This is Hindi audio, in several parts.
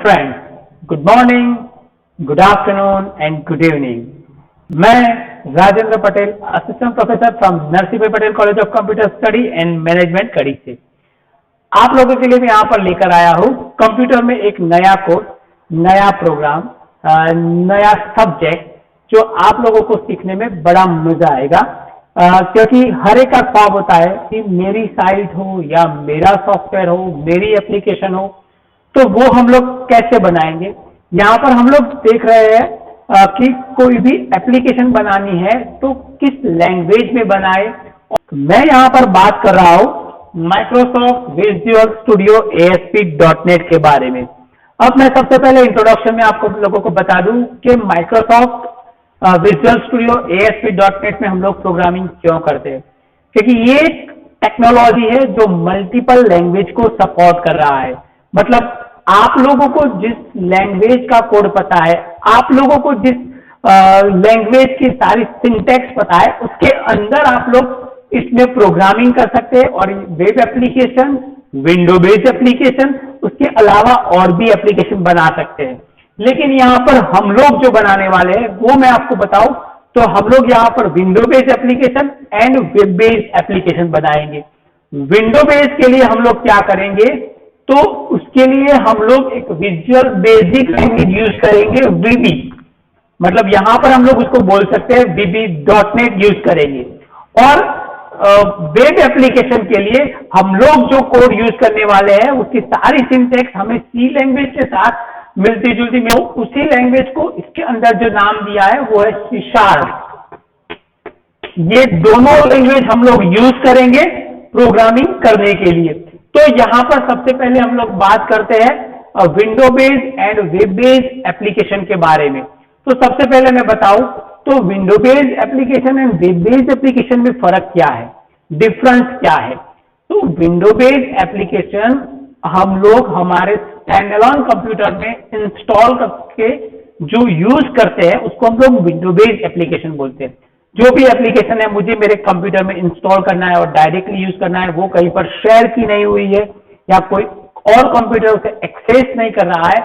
friends, good morning, good afternoon and good evening. मैं Rajendra Patel, assistant professor from Narsinh Bhai Patel college of computer study and management Kadi से आप लोगों के लिए मैं यहाँ पर लेकर आया हूँ कंप्यूटर में एक नया कोर्स, नया प्रोग्राम, नया सब्जेक्ट जो आप लोगों को सीखने में बड़ा मजा आएगा। क्योंकि हर एक का ख्वाब होता है कि मेरी साइट हो या मेरा सॉफ्टवेयर हो, मेरी एप्लीकेशन हो, तो वो हम लोग कैसे बनाएंगे। यहाँ पर हम लोग देख रहे हैं कि कोई भी एप्लीकेशन बनानी है तो किस लैंग्वेज में बनाए। मैं यहाँ पर बात कर रहा हूँ माइक्रोसॉफ्ट विजुअल स्टूडियो ASP.NET के बारे में। अब मैं सबसे पहले इंट्रोडक्शन में आपको लोगों को बता दूं कि माइक्रोसॉफ्ट विजुअल स्टूडियो ASP.NET में हम लोग प्रोग्रामिंग क्यों करते हैं, क्योंकि ये एक टेक्नोलॉजी है जो मल्टीपल लैंग्वेज को सपोर्ट कर रहा है। मतलब आप लोगों को जिस लैंग्वेज का कोड पता है, आप लोगों को जिस लैंग्वेज की सारी सिंटैक्स पता है, उसके अंदर आप लोग इसमें प्रोग्रामिंग कर सकते हैं और web application, window based application, उसके अलावा और भी एप्लीकेशन बना सकते हैं। लेकिन यहाँ पर हम लोग जो बनाने वाले हैं वो मैं आपको बताऊं तो हम लोग यहाँ पर window based application and web based application बनाएंगे। विंडो बेस्ड के लिए हम लोग क्या करेंगे, तो उसके लिए हम लोग एक विजुअल बेसिक लैंग्वेज यूज करेंगे, VB। मतलब यहां पर हम लोग उसको बोल सकते हैं VB.NET यूज करेंगे। और वेब एप्लीकेशन के लिए हम लोग जो कोड यूज करने वाले हैं उसकी सारी सिंटैक्स हमें C लैंग्वेज के साथ मिलती जुलती में, उसी लैंग्वेज को इसके अंदर जो नाम दिया है वो है C#। ये दोनों लैंग्वेज हम लोग यूज करेंगे प्रोग्रामिंग करने के लिए। तो यहां पर सबसे पहले हम लोग बात करते हैं window based and web based application के बारे में। तो सबसे पहले मैं बताऊं तो window based application and web based application में फर्क क्या है, डिफरेंस क्या है। तो विंडो बेस्ड एप्लीकेशन हम लोग हमारे स्टैंड अलोन कंप्यूटर में इंस्टॉल करके जो यूज करते हैं उसको हम लोग विंडो बेस्ड एप्लीकेशन बोलते हैं। जो भी एप्लीकेशन है मुझे मेरे कंप्यूटर में इंस्टॉल करना है और डायरेक्टली यूज करना है, वो कहीं पर शेयर की नहीं हुई है या कोई और कंप्यूटर उसे एक्सेस नहीं कर रहा है,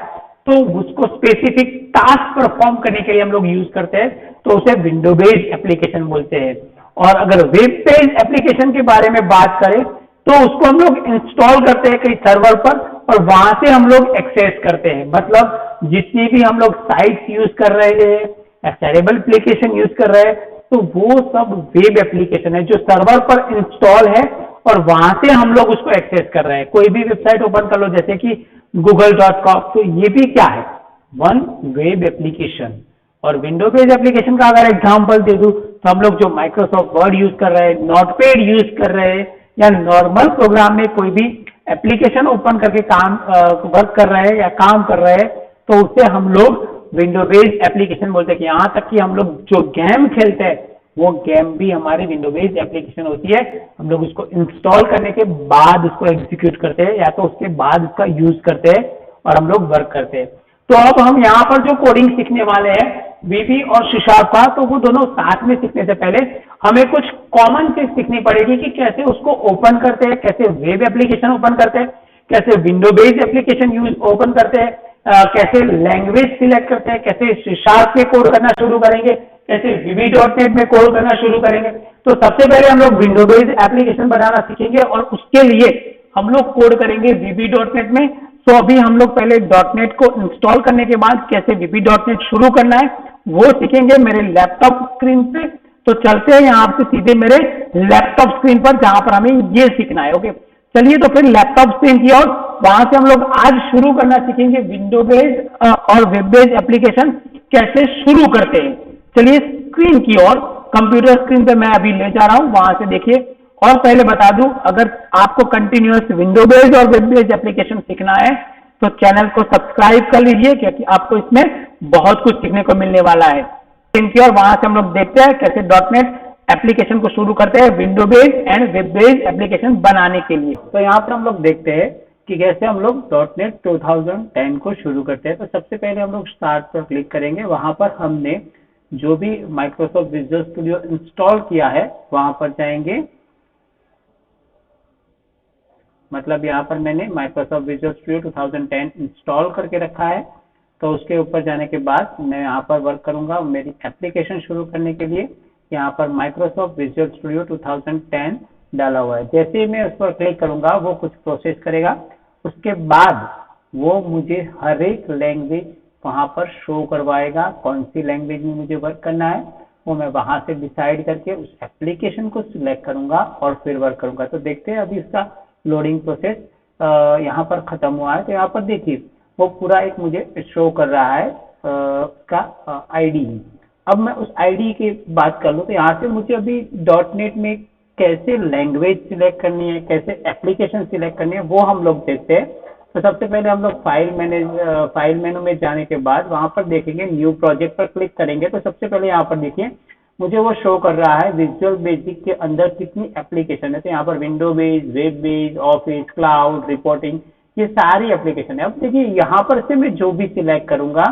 तो उसको स्पेसिफिक टास्क परफॉर्म करने के लिए हम लोग यूज करते हैं, तो उसे विंडो बेस्ड एप्लीकेशन बोलते हैं। और अगर वेब बेस्ड एप्लीकेशन के बारे में बात करें तो उसको हम लोग इंस्टॉल करते हैं कहीं सर्वर पर और वहां से हम लोग एक्सेस करते हैं। मतलब जितनी भी हम लोग साइट्स यूज कर रहे हैं, एक्सेसिबल एप्लीकेशन यूज कर रहे हैं, तो वो सब वेब एप्लीकेशन है जो सर्वर पर इंस्टॉल है और वहां से हम लोग उसको एक्सेस कर रहे हैं। कोई भी वेबसाइट ओपन कर लो जैसे कि google.com, तो ये भी क्या है, वन वेब एप्लीकेशन। और विंडो बेस्ड एप्लीकेशन का अगर एग्जांपल दे दूं तो हम लोग जो माइक्रोसॉफ्ट वर्ड यूज कर रहे हैं, नोटपैड यूज कर रहे हैं, या नॉर्मल प्रोग्राम में कोई भी एप्लीकेशन ओपन करके काम वर्क कर रहे हैं या काम कर रहे हैं, तो उसे हम लोग विंडो बेस्ड एप्लीकेशन बोलते हैं। कि यहाँ तक कि हम लोग जो गेम खेलते हैं वो गेम भी हमारी विंडो बेस्ड एप्लीकेशन होती है। हम लोग उसको इंस्टॉल करने के बाद उसको एग्जीक्यूट करते हैं या तो उसके बाद उसका यूज करते हैं और हम लोग वर्क करते हैं। तो अब हम यहाँ पर जो कोडिंग सीखने वाले हैं VB और C# का, तो वो दोनों साथ में सीखने से पहले हमें कुछ कॉमन चीज सीखनी पड़ेगी कि कैसे उसको ओपन करते हैं, कैसे वेब एप्लीकेशन ओपन करते हैं, कैसे window based application use open करते हैं, कैसे लैंग्वेज सिलेक्ट करते हैं, कैसे C# में कोड करना शुरू करेंगे, कैसे VB.NET में कोड करना शुरू करेंगे। तो सबसे पहले हम लोग विंडो बेस्ड एप्लीकेशन बनाना सीखेंगे और उसके लिए हम लोग कोड करेंगे VB.NET में। तो अभी हम लोग पहले .NET को इंस्टॉल करने के बाद कैसे VB.NET शुरू करना है वो सीखेंगे मेरे लैपटॉप स्क्रीन पे। तो चलते हैं यहाँ से सीधे मेरे लैपटॉप स्क्रीन पर जहां पर हमें ये सीखना है। ओके, चलिए तो फिर लैपटॉप स्क्रीन की ओर वहां से हम लोग आज शुरू करना सीखेंगे विंडो बेस्ड और वेब बेस्ड एप्लीकेशन कैसे शुरू करते हैं। चलिए स्क्रीन की ओर, कंप्यूटर स्क्रीन पे मैं अभी ले जा रहा हूं, वहां से देखिए। और पहले बता दूं, अगर आपको कंटिन्यूअस विंडो बेस्ड और वेब बेस्ड एप्लीकेशन सीखना है तो चैनल को सब्सक्राइब कर लीजिए, क्योंकि आपको इसमें बहुत कुछ सीखने को मिलने वाला है। और वहां से हम लोग देखते हैं कैसे .NET एप्लीकेशन को शुरू करते हैं window based and web based application बनाने के लिए। तो यहाँ पर हम लोग देखते हैं कि कैसे हम लोग .NET 2010 को शुरू करते हैं। तो सबसे पहले हम लोग स्टार्ट पर क्लिक करेंगे। वहां पर हमने जो भी माइक्रोसॉफ्ट विजुअल स्टूडियो इंस्टॉल किया है वहां पर जाएंगे मतलब यहाँ पर मैंने माइक्रोसॉफ्ट विजुअल स्टूडियो 2010 इंस्टॉल करके रखा है। तो उसके ऊपर जाने के बाद मैं यहाँ पर वर्क करूँगा। मेरी एप्लीकेशन शुरू करने के लिए यहाँ पर माइक्रोसॉफ्ट विजुअल स्टूडियो 2010 डाला हुआ है। जैसे ही मैं उस पर क्लिक करूँगा वो कुछ प्रोसेस करेगा, उसके बाद वो मुझे हर एक लैंग्वेज वहाँ पर शो करवाएगा। कौन सी लैंग्वेज में मुझे वर्क करना है वो मैं वहाँ से डिसाइड करके उस एप्लीकेशन को सिलेक्ट करूँगा और फिर वर्क करूँगा। तो देखते हैं अभी इसका लोडिंग प्रोसेस यहाँ पर ख़त्म हुआ है। तो यहाँ पर देखिए वो पूरा एक मुझे शो कर रहा है उसका आईडी। अब मैं उस आईडी की बात कर लूँ तो यहाँ से मुझे अभी .NET में कैसे लैंग्वेज सिलेक्ट करनी है, कैसे एप्लीकेशन सिलेक्ट करनी है वो हम लोग देखते हैं। तो सबसे पहले हम लोग फाइल मेनू में जाने के बाद वहाँ पर देखेंगे न्यू प्रोजेक्ट पर क्लिक करेंगे। तो सबसे पहले यहाँ पर देखिए मुझे वो शो कर रहा है विजुअल बेसिक के अंदर कितनी एप्लीकेशन है। तो यहाँ पर window base, web base, office, cloud, reporting, ये सारी एप्लीकेशन है। अब देखिए यहाँ पर से मैं जो भी सिलेक्ट करूंगा,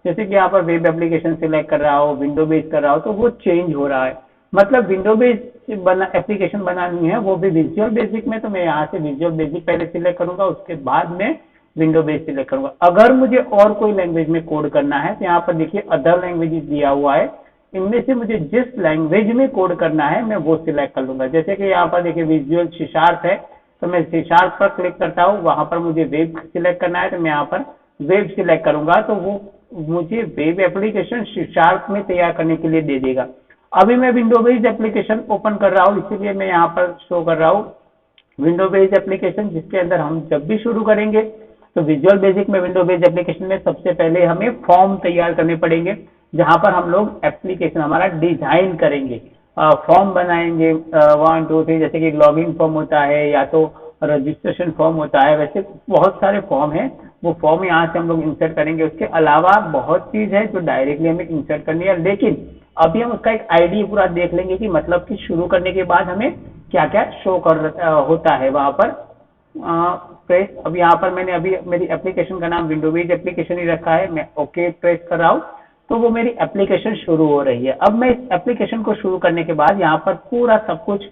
जैसे कि यहाँ पर वेब एप्लीकेशन सिलेक्ट कर रहा हो, विंडो बेस कर रहा हो, तो वो चेंज हो रहा है। मतलब विंडो बेस एप्लीकेशन बनानी है वो भी विजुअल बेसिक में, तो मैं यहाँ से विजुअल बेसिक पहले सिलेक्ट करूंगा, उसके बाद में विंडो बेस सिलेक्ट करूंगा। अगर मुझे और कोई लैंग्वेज में कोड करना है तो यहाँ पर देखिए अदर लैंग्वेजेस दिया हुआ है, इनमें से मुझे जिस लैंग्वेज में कोड करना है मैं वो सिलेक्ट कर लूंगा। जैसे कि यहाँ पर देखिए विजुअल C# है, तो मैं C# पर क्लिक करता हूँ, वहां पर मुझे वेब सिलेक्ट करना है तो मैं यहाँ पर वेब सिलेक्ट करूंगा, तो वो मुझे वेब एप्लीकेशन C# में तैयार करने के लिए दे देगा। अभी मैं विंडो बेस्ड एप्लीकेशन ओपन कर रहा हूँ, इसीलिए मैं यहाँ पर शो कर रहा हूँ विंडो बेस्ड एप्लीकेशन, जिसके अंदर हम जब भी शुरू करेंगे तो विजुअल बेसिक में विंडो बेस्ड एप्लीकेशन में सबसे पहले हमें फॉर्म तैयार करने पड़ेंगे, जहां पर हम लोग एप्लीकेशन हमारा डिजाइन करेंगे, फॉर्म बनाएंगे 1 2 3, जैसे कि लॉगिन फॉर्म होता है या तो रजिस्ट्रेशन फॉर्म होता है, वैसे बहुत सारे फॉर्म हैं। वो फॉर्म यहाँ से हम लोग इंसर्ट करेंगे। उसके अलावा बहुत चीज़ है जो डायरेक्टली हमें इंसर्ट करनी है, लेकिन अभी हम उसका एक आईडी पूरा देख लेंगे कि मतलब कि शुरू करने के बाद हमें क्या क्या शो होता है वहाँ पर प्रेस। अब यहाँ पर मैंने अभी मेरी एप्लीकेशन का नाम विंडो बेस्ड एप्लीकेशन ही रखा है, मैं ओके प्रेस कर रहा हूँ तो वो मेरी एप्लीकेशन शुरू हो रही है। अब मैं इस एप्लीकेशन को शुरू करने के बाद यहाँ पर पूरा सब कुछ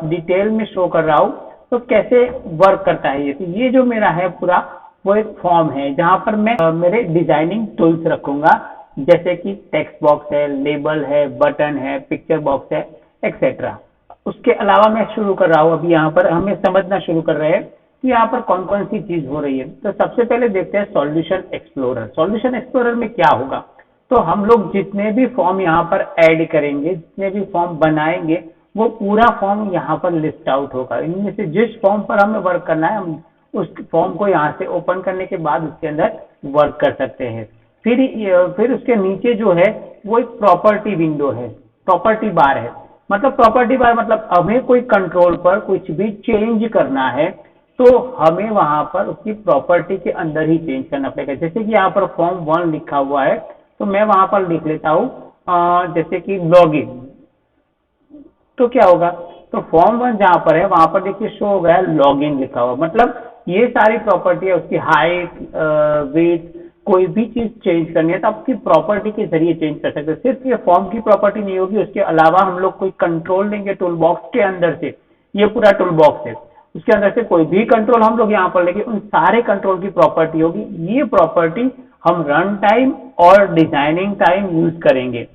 डिटेल में शो कर रहा हूँ तो कैसे वर्क करता है ये। तो ये जो मेरा है पूरा वो एक फॉर्म है जहाँ पर मैं मेरे डिजाइनिंग टूल्स रखूंगा, जैसे कि टेक्स्ट बॉक्स है, लेबल है, बटन है, पिक्चर बॉक्स है, एक्सेट्रा। उसके अलावा मैं शुरू कर रहा हूँ, अभी यहाँ पर हमें समझना शुरू कर रहे हैं कि यहाँ पर कौन कौन सी चीज हो रही है। तो सबसे पहले देखते हैं सॉल्यूशन एक्सप्लोरर। सॉल्यूशन एक्सप्लोरर में क्या होगा, तो हम लोग जितने भी फॉर्म यहाँ पर ऐड करेंगे, जितने भी फॉर्म बनाएंगे, वो पूरा फॉर्म यहाँ पर लिस्ट आउट होगा। इनमें से जिस फॉर्म पर हमें वर्क करना है हम उस फॉर्म को यहाँ से ओपन करने के बाद उसके अंदर वर्क कर सकते हैं। फिर उसके नीचे जो है वो एक प्रॉपर्टी विंडो है, प्रॉपर्टी बार है। मतलब प्रॉपर्टी बार मतलब हमें कोई कंट्रोल पर कुछ भी चेंज करना है तो हमें वहां पर उसकी प्रॉपर्टी के अंदर ही चेंज करना पड़ेगा। जैसे कि यहाँ पर फॉर्म 1 लिखा हुआ है तो मैं वहां पर लिख लेता हूँ जैसे कि लॉगिन। तो क्या होगा, तो फॉर्म 1 जहां पर है वहां पर देखिए शो हो गया लॉगिन लिखा हुआ। मतलब ये सारी प्रॉपर्टी है, उसकी हाइट, वेट, कोई भी चीज चेंज करनी है तो आपकी प्रॉपर्टी के जरिए चेंज कर सकते हैं। सिर्फ ये फॉर्म की प्रॉपर्टी नहीं होगी, उसके अलावा हम लोग कोई कंट्रोल लेंगे टूल बॉक्स के अंदर से। ये पूरा टूल बॉक्स है, उसके अंदर से कोई भी कंट्रोल हम लोग यहाँ पर लेंगे, उन सारे कंट्रोल की प्रॉपर्टी होगी। ये प्रॉपर्टी हम रन टाइम और डिजाइनिंग टाइम यूज करेंगे।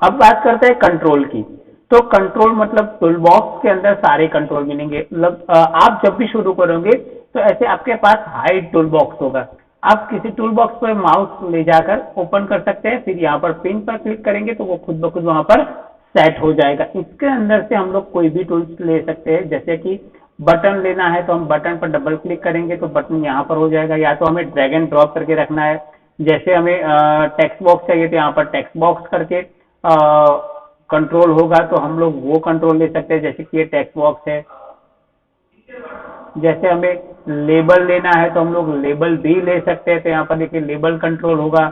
अब बात करते हैं कंट्रोल की। तो कंट्रोल मतलब टूल बॉक्स के अंदर सारे कंट्रोल मिलेंगे। मतलब आप जब भी शुरू करोगे तो ऐसे आपके पास हाइड टूल बॉक्स होगा, आप किसी टूल बॉक्स पर माउस ले जाकर ओपन कर सकते हैं, फिर यहाँ पर पिन पर क्लिक करेंगे तो वो खुद ब खुद वहां पर सेट हो जाएगा। इसके अंदर से हम लोग कोई भी टूल्स ले सकते हैं, जैसे कि बटन लेना है तो हम बटन पर डबल क्लिक करेंगे तो बटन यहाँ पर हो जाएगा, या तो हमें ड्रैग एंड ड्रॉप करके रखना है। जैसे हमें टेक्स्ट बॉक्स चाहिए तो यहाँ पर टेक्स्ट बॉक्स करके कंट्रोल होगा तो हम लोग वो कंट्रोल ले सकते हैं, जैसे कि ये टेक्स्ट बॉक्स है। जैसे हमें लेबल लेना है तो हम लोग लेबल भी ले सकते हैं, तो यहाँ पर देखिए लेबल कंट्रोल होगा,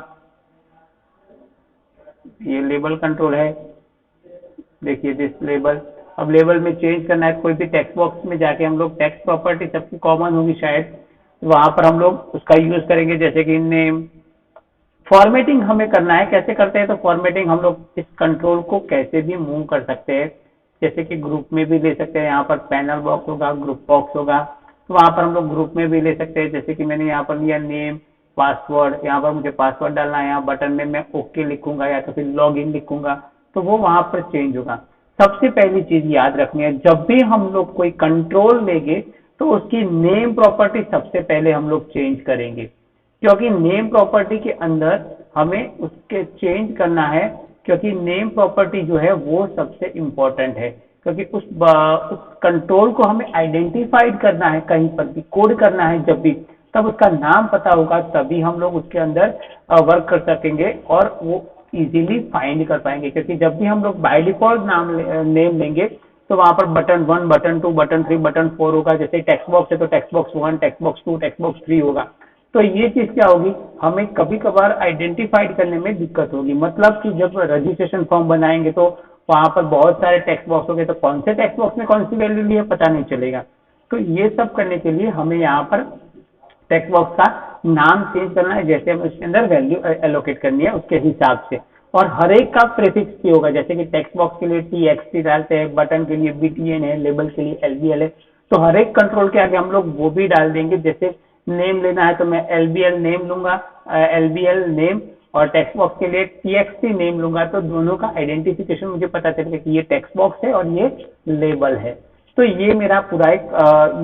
ये लेबल कंट्रोल है, देखिए दिस लेबल। अब लेबल में चेंज करना है, कोई भी टेक्स्ट बॉक्स में जाके हम लोग टेक्स्ट प्रॉपर्टी सबकी कॉमन होगी शायद, वहां पर हम लोग उसका यूज करेंगे। जैसे कि नेम, फॉर्मेटिंग हमें करना है, कैसे करते हैं तो फॉर्मेटिंग हम लोग इस कंट्रोल को कैसे भी मूव कर सकते हैं, जैसे कि ग्रुप में भी ले सकते हैं, यहाँ पर पैनल बॉक्स होगा, ग्रुप बॉक्स होगा, तो वहाँ पर हम लोग ग्रुप में भी ले सकते हैं। जैसे कि मैंने यहाँ पर लिया नेम पासवर्ड, यहाँ पर मुझे पासवर्ड डालना है, यहाँ बटन में मैं ओके लिखूंगा या तो फिर लॉग इन लिखूंगा, तो वो वहाँ पर चेंज होगा। सबसे पहली चीज याद रखनी है, जब भी हम लोग कोई कंट्रोल लेंगे तो उसकी नेम प्रॉपर्टी सबसे पहले हम लोग चेंज करेंगे, क्योंकि नेम प्रॉपर्टी के अंदर हमें उसके चेंज करना है, क्योंकि नेम प्रॉपर्टी जो है वो सबसे इम्पोर्टेंट है, क्योंकि उस कंट्रोल को हमें आइडेंटिफाइड करना है, कहीं पर भी कोड करना है जब भी, तब उसका नाम पता होगा, तभी हम लोग उसके अंदर वर्क कर सकेंगे और वो इजीली फाइंड कर पाएंगे। क्योंकि जब भी हम लोग बाय डिफॉल्ट नेम लेंगे तो वहां पर बटन 1, बटन 2, बटन 3, बटन 4 होगा। जैसे टेक्स्ट बॉक्स है तो text box 1, text box 2, text box 3 होगा। तो ये चीज क्या होगी, हमें कभी कभार आइडेंटिफाइड करने में दिक्कत होगी। मतलब कि जब रजिस्ट्रेशन फॉर्म बनाएंगे तो वहां पर बहुत सारे टेक्स्ट बॉक्स होंगे, तो कौन से टेक्स्ट बॉक्स में कौन सी वैल्यू ली है पता नहीं चलेगा। तो ये सब करने के लिए हमें यहाँ पर टेक्स्ट बॉक्स का नाम चेंज करना है, जैसे हमें उसके अंदर वैल्यू एलोकेट करनी है उसके हिसाब से। और हर एक का प्रीफिक्स भी होगा, जैसे कि टेक्स्ट बॉक्स के लिए TXT डालते हैं, बटन के लिए BTN है, लेबल के लिए LBL है। तो हर एक कंट्रोल के आगे हम लोग वो भी डाल देंगे। जैसे नेम लेना है तो मैं LBL नेम लूंगा, LBL नेम, और टेक्स्ट बॉक्स के लिए TXT नेम लूंगा, तो दोनों का आइडेंटिफिकेशन मुझे पता चलेगा कि ये टेक्स्ट बॉक्स है और ये लेबल है। तो ये मेरा पूरा एक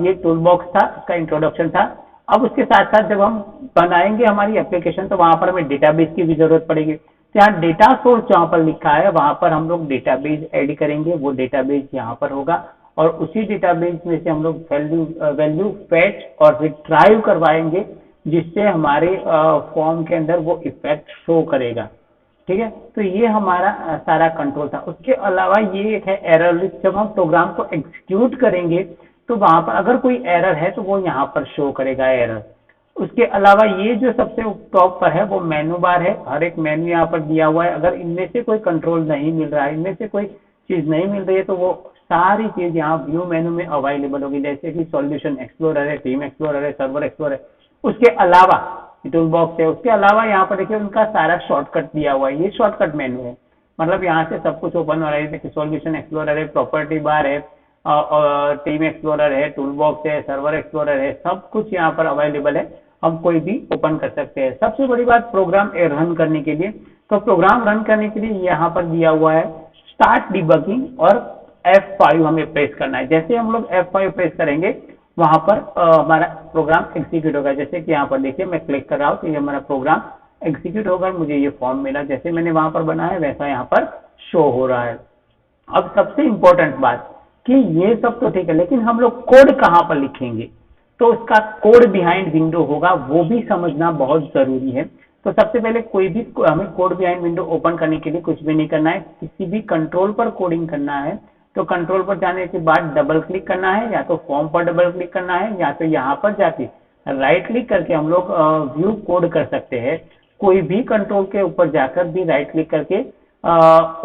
ये टूल बॉक्स था, इसका इंट्रोडक्शन था। अब उसके साथ साथ जब हम बनाएंगे हमारी एप्लीकेशन तो वहां पर हमें डेटाबेस की भी जरूरत पड़ेगी। तो यहाँ डेटा सोर्स जहाँ पर लिखा है वहां पर हम लोग डेटाबेस ऐड करेंगे, वो डेटाबेस यहाँ पर होगा, और उसी डेटाबेस में से हम लोग वैल्यू फेच और रिट्राइव करवाएंगे, जिससे हमारे फॉर्म के अंदर वो इफेक्ट शो करेगा। ठीक है, तो ये हमारा सारा कंट्रोल था। उसके अलावा ये एक है एरर लिस्ट। जब हम प्रोग्राम को एग्जीक्यूट करेंगे तो वहां पर अगर कोई एरर है तो वो यहाँ पर शो करेगा एरर। उसके अलावा ये जो सबसे टॉप पर है वो मेनू बार है। हर एक मेनू यहाँ पर दिया हुआ है। अगर इनमें से कोई कंट्रोल नहीं मिल रहा है, इनमें से कोई चीज नहीं मिल रही है, तो वो सारी चीज यहाँ व्यू मेनू में अवेलेबल होगी। जैसे कि सॉल्यूशन एक्सप्लोरर है, टीम एक्सप्लोरर है, सर्वर एक्सप्लोरर है। उसके अलावा टूल बॉक्स है। उसके अलावा यहाँ पर देखिए उनका सारा शॉर्टकट दिया हुआ है, ये शॉर्टकट मेनू है। मतलब यहाँ से सब कुछ ओपन हो रहा है, जैसे सॉल्यूशन एक्सप्लोरर है, प्रॉपर्टी बार है, और टीम एक्सप्लोरर है, टूल बॉक्स है, सर्वर एक्सप्लोरर है, सब कुछ यहाँ पर अवेलेबल है। हम कोई भी ओपन कर सकते हैं। सबसे बड़ी बात प्रोग्राम रन करने के लिए, तो प्रोग्राम रन करने के लिए यहाँ पर दिया हुआ है स्टार्ट डिबगिंग और F5 हमें प्रेस करना है। जैसे हम लोग F5 प्रेस करेंगे वहां पर हमारा प्रोग्राम एग्जीक्यूट होगा। जैसे कि यहाँ पर देखिए मैं क्लिक कर रहा हूँ तो ये हमारा प्रोग्राम एग्जीक्यूट होगा, मुझे ये फॉर्म मिला, जैसे मैंने वहां पर बनाया वैसा यहाँ पर शो हो रहा है। अब सबसे इंपॉर्टेंट बात कि ये सब तो ठीक है, लेकिन हम लोग कोड कहाँ पर लिखेंगे, तो उसका कोड बिहाइंड विंडो होगा, वो भी समझना बहुत जरूरी है। तो सबसे पहले कोई भी हमें कोड बिहाइंड विंडो ओपन करने के लिए कुछ भी नहीं करना है। किसी भी कंट्रोल पर कोडिंग करना है तो कंट्रोल पर जाने के बाद डबल क्लिक करना है, या तो फॉर्म पर डबल क्लिक करना है, या तो यहाँ पर जाके राइट क्लिक करके हम लोग व्यू कोड कर सकते हैं। कोई भी कंट्रोल के ऊपर जाकर भी राइट क्लिक करके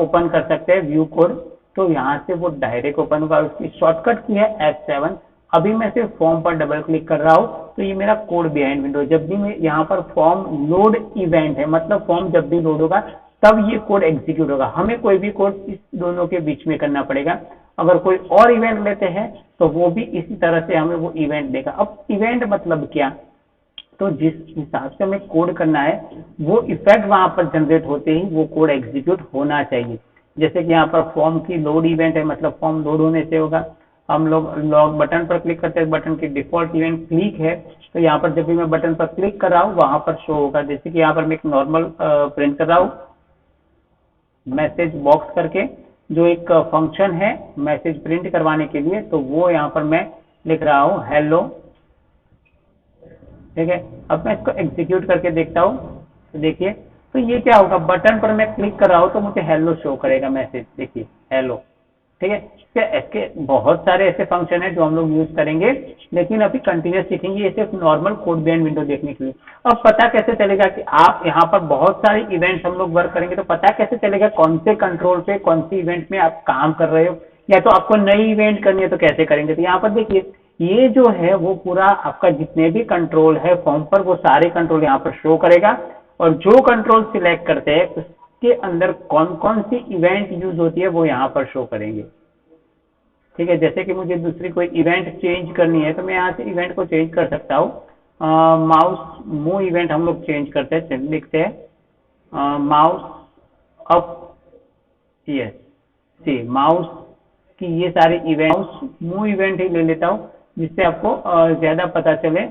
ओपन कर सकते हैं व्यू कोड। तो यहाँ से वो डायरेक्ट ओपन होगा। उसकी शॉर्टकट की है F7। अभी मैं सिर्फ फॉर्म पर डबल क्लिक कर रहा हूँ तो ये मेरा कोड बिहाइंड विंडो। जब भी मैं यहाँ पर फॉर्म लोड इवेंट है, मतलब फॉर्म जब भी लोड होगा तब ये कोड एग्जीक्यूट होगा। हमें कोई भी कोड इस दोनों के बीच में करना पड़ेगा। अगर कोई और इवेंट लेते हैं तो वो भी इसी तरह से हमें वो इवेंट देगा। अब इवेंट मतलब क्या, तो जिस हिसाब से हमें कोड करना है वो इफेक्ट वहां पर जनरेट होते ही वो कोड एग्जीक्यूट होना चाहिए। जैसे कि यहाँ पर फॉर्म की लोड इवेंट है, मतलब फॉर्म लोड होने से होगा। हम लोग लॉग बटन पर क्लिक करते हैं, बटन की डिफॉल्ट इवेंट क्लिक है, तो यहाँ पर जब भी मैं बटन पर क्लिक कर रहा हूँ वहां पर शो होगा। जैसे कि यहाँ पर मैं एक नॉर्मल प्रिंट कर रहा हूँ मैसेज बॉक्स करके, जो एक फंक्शन है मैसेज प्रिंट करवाने के लिए, तो वो यहाँ पर मैं लिख रहा हूँ हेलो। ठीक है, अब मैं इसको एग्जीक्यूट करके देखता हूँ तो देखिए, तो ये क्या होगा, बटन पर मैं क्लिक कर रहा हूँ तो मुझे हेलो शो करेगा मैसेज, देखिए हेलो। ठीक है, इसके बहुत सारे ऐसे फंक्शन है जो हम लोग यूज करेंगे, लेकिन अभी कंटिन्यूस सीखेंगे ये सिर्फ नॉर्मल कोड बिहाइंड विंडो देखने के लिए। अब पता कैसे चलेगा कि आप यहाँ पर बहुत सारे इवेंट्स हम लोग वर्क करेंगे, तो पता कैसे चलेगा कौन से कंट्रोल पे कौन सी इवेंट में आप काम कर रहे हो, या तो आपको नई इवेंट करनी है तो कैसे करेंगे। तो यहाँ पर देखिए ये जो है वो पूरा आपका जितने भी कंट्रोल है फॉर्म पर वो सारे कंट्रोल यहाँ पर शो करेगा, और जो कंट्रोल सिलेक्ट करते हैं उसके अंदर कौन कौन सी इवेंट यूज होती है वो यहाँ पर शो करेंगे। ठीक है, जैसे कि मुझे दूसरी कोई इवेंट चेंज करनी है तो मैं यहाँ से इवेंट को चेंज कर सकता हूँ। माउस मूव इवेंट हम लोग चेंज करते हैं, चलिए लिखते हैं mouse up, yes sea mouse की ये सारे इवेंट, माउस मूव इवेंट ही ले लेता हूँ जिससे आपको ज़्यादा पता चले।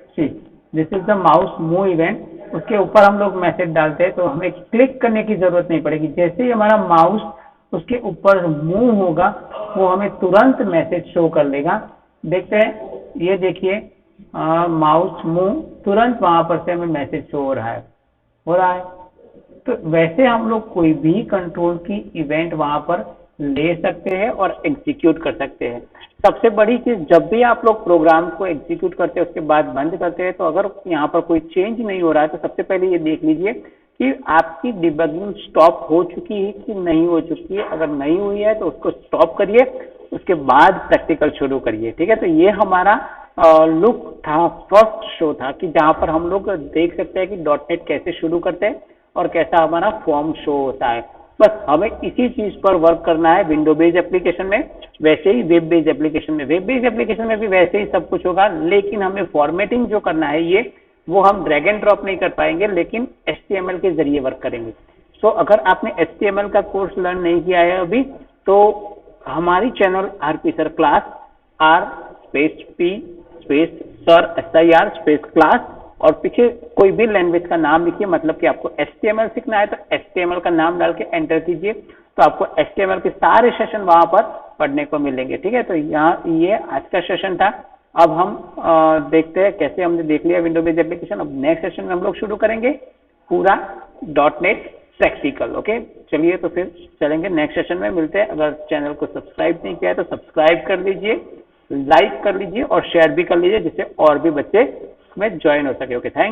See this is the mouse move event, उसके ऊपर हम लोग मैसेज डालते हैं तो हमें क्लिक करने की ज़रूरत नहीं पड़ेगी। जैसे ही हमारा माउस उसके ऊपर मूव होगा वो हमें तुरंत मैसेज शो कर देगा। देखते हैं, ये देखिए माउस मूव, तुरंत वहाँ पर से हमें मैसेज शो हो रहा है। तो वैसे हम लोग कोई भी कंट्रोल की इवेंट वहाँ पर ले सकते हैं और एग्जीक्यूट कर सकते हैं। सबसे बड़ी चीज़, जब भी आप लोग प्रोग्राम को एग्जीक्यूट करते हैं उसके बाद बंद करते हैं तो अगर यहाँ पर कोई चेंज नहीं हो रहा है तो सबसे पहले ये देख लीजिए कि आपकी डिबगिंग स्टॉप हो चुकी है कि नहीं हो चुकी है। अगर नहीं हुई है तो उसको स्टॉप करिए, उसके बाद प्रैक्टिकल शुरू करिए। ठीक है, तो ये हमारा लुक था, फर्स्ट शो था कि जहाँ पर हम लोग देख सकते हैं कि .NET कैसे शुरू करते हैं और कैसा हमारा फॉर्म शो होता है। बस हमें इसी चीज़ पर वर्क करना है विंडो बेस्ड एप्लीकेशन में, वैसे ही वेब बेस्ड एप्लीकेशन में। वेब बेस्ड एप्लीकेशन में भी वैसे ही सब कुछ होगा, लेकिन हमें फॉर्मेटिंग जो करना है ये वो हम ड्रैग एंड ड्रॉप नहीं कर पाएंगे, लेकिन HTML के जरिए वर्क करेंगे। सो अगर आपने HTML का कोर्स लर्न नहीं किया है अभी तो हमारी channel RP sir class, R_P_SIR class और पीछे कोई भी लैंग्वेज का नाम लिखिए, मतलब कि आपको HTML सीखना है तो HTML का नाम डाल के एंटर कीजिए तो आपको HTML के सारे सेशन वहां पर पढ़ने को मिलेंगे। ठीक है, तो यहाँ ये आज का सेशन था। अब हम देखते हैं कैसे, हमने देख लिया विंडो बेस्ड एप्लीकेशन। अब नेक्स्ट सेशन में हम लोग शुरू करेंगे पूरा .NET प्रैक्टिकल। ओके, चलिए तो फिर चलेंगे नेक्स्ट सेशन में, मिलते हैं। अगर चैनल को सब्सक्राइब नहीं किया है तो सब्सक्राइब कर लीजिए, लाइक कर लीजिए और शेयर भी कर लीजिए जिससे और भी बच्चे में ज्वाइन हो सके। Okay, thank